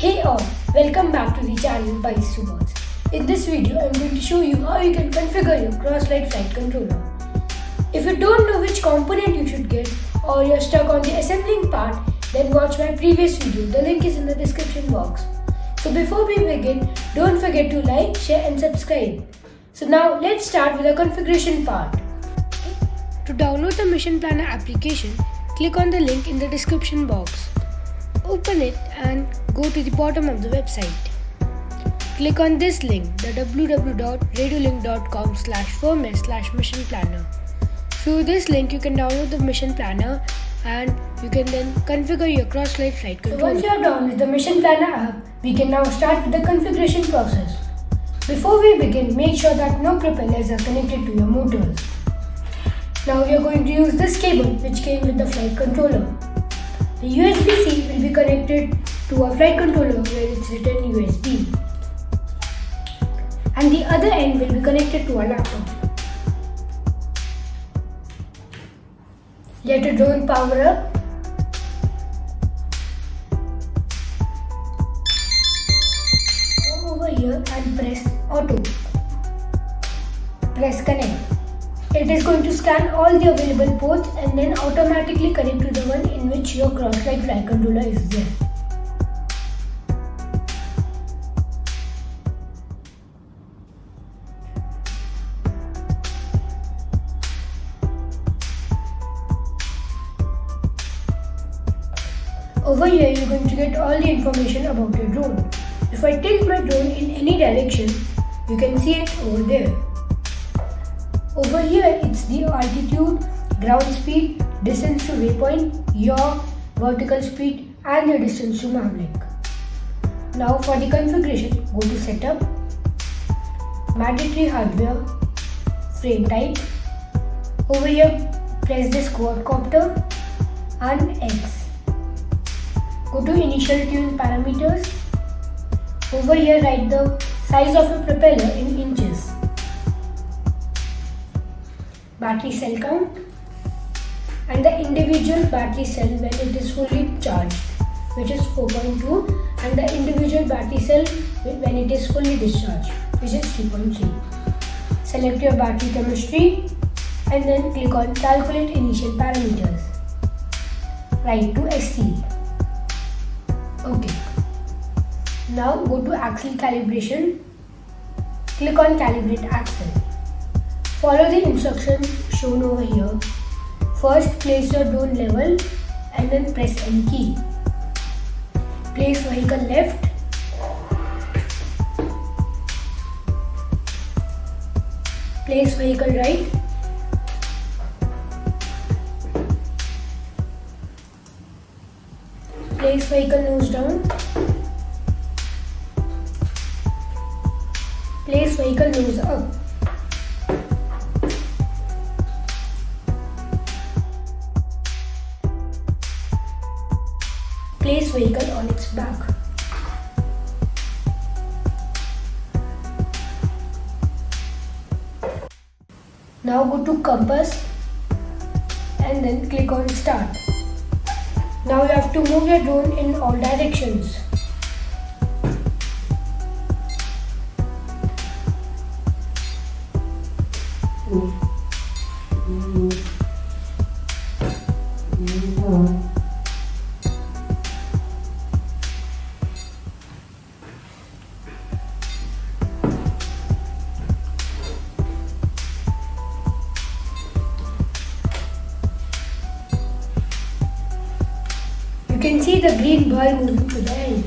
Hey all, welcome back to the channel by Subots. In this video, I'm going to show you how you can configure your Crossflight flight controller. If you don't know which component you should get or you're stuck on the assembling part, then watch my previous video. The link is in the description box. So before we begin, don't forget to like, share and subscribe. So now let's start with the configuration part. To download the Mission Planner application, click on the link in the description box. Open it and go to the bottom of the website. Click on this link, the www.radiolink.com/firmware/mission planner. Through this link, you can download the Mission Planner and you can then configure your Crossflight flight controller. So once you have downloaded the Mission Planner app, we can now start with the configuration process. Before we begin, make sure that no propellers are connected to your motors. Now we are going to use this cable which came with the flight controller. The USB-C will be connected to a flight controller where it's written USB. And the other end will be connected to a laptop. Let the drone power up. Go over here and press auto. Press connect. It is going to scan all the available ports and then automatically connect to the one in which your Crossflight flight controller is there. Over here you are going to get all the information about your drone. If I tilt my drone in any direction, you can see it over there. Over here it's the altitude, ground speed, distance to waypoint, yaw, vertical speed and the distance to Maverick. Now for the configuration, go to setup, mandatory hardware, frame type. Over here press this quadcopter and X. Go to initial tune parameters. Over here write the size of your propeller in inches. Battery cell count and the individual battery cell when it is fully charged, which is 4.2, and the individual battery cell when it is fully discharged, which is 3.3. Select your battery chemistry and then click on calculate initial parameters. Write to SC. Okay. Now go to axle calibration. Click on calibrate axle. Follow the instructions shown over here. First, place your drone level and then press N key. Place vehicle left. Place vehicle right. Place vehicle nose down. Place vehicle nose up. Place vehicle on its back. Now go to compass and then click on start. Now you have to move your drone in all directions. You can see the green ball moving to the end.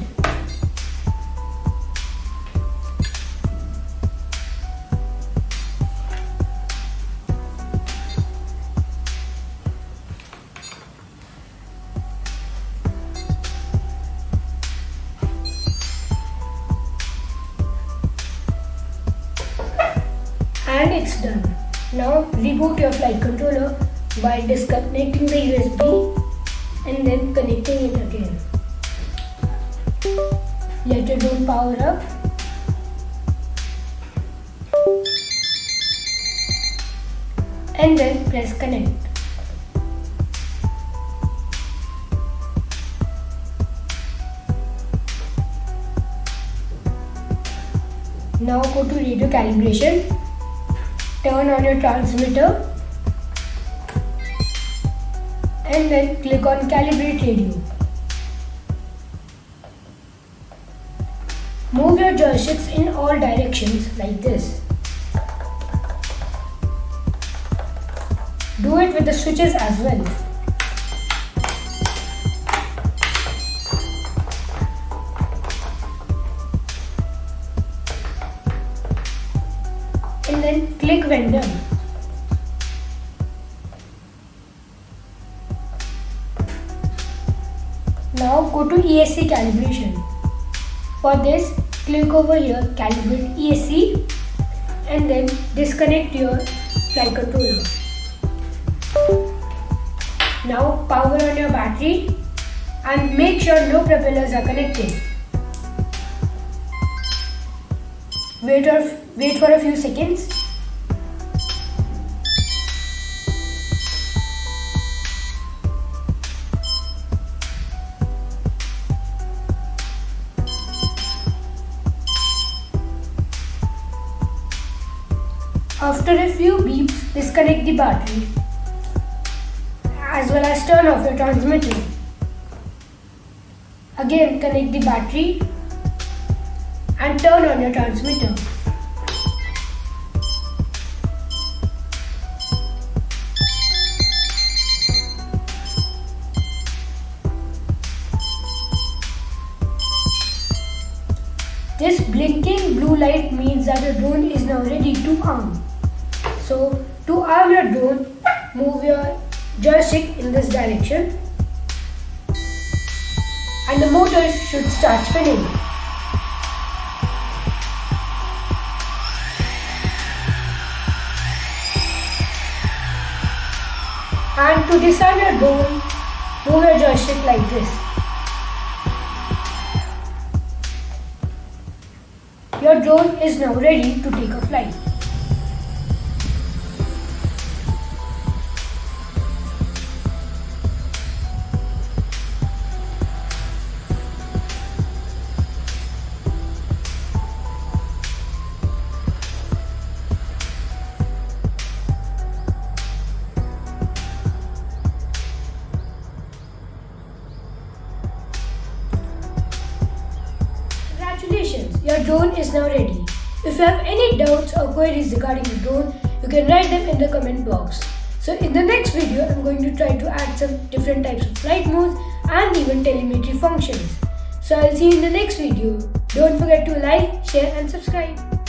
And it's done. Now reboot your flight controller by disconnecting the USB and then connecting it again. Let your drone power up. And then press connect. Now go to radio calibration, turn on your transmitter and then click on Calibrate radio. Move your joysticks in all directions like this. Do it with the switches as well. And then click when done. Now go to ESC calibration. For this, click over here, Calibrate ESC and then disconnect your flight controller. Now power on your battery and make sure no propellers are connected. Wait for a few seconds. After a few beeps, disconnect the battery as well as turn off your transmitter. Again, connect the battery and turn on your transmitter. This blinking blue light means that the drone is now ready to arm. So, to arm your drone, move your joystick in this direction and the motor should start spinning. And to disarm your drone, move your joystick like this. Your drone is now ready to take a flight. Congratulations, your drone is now ready. If you have any doubts or queries regarding the drone, you can write them in the comment box. So in the next video, I'm going to try to add some different types of flight modes and even telemetry functions. So I'll see you in the next video. Don't forget to like, share and subscribe.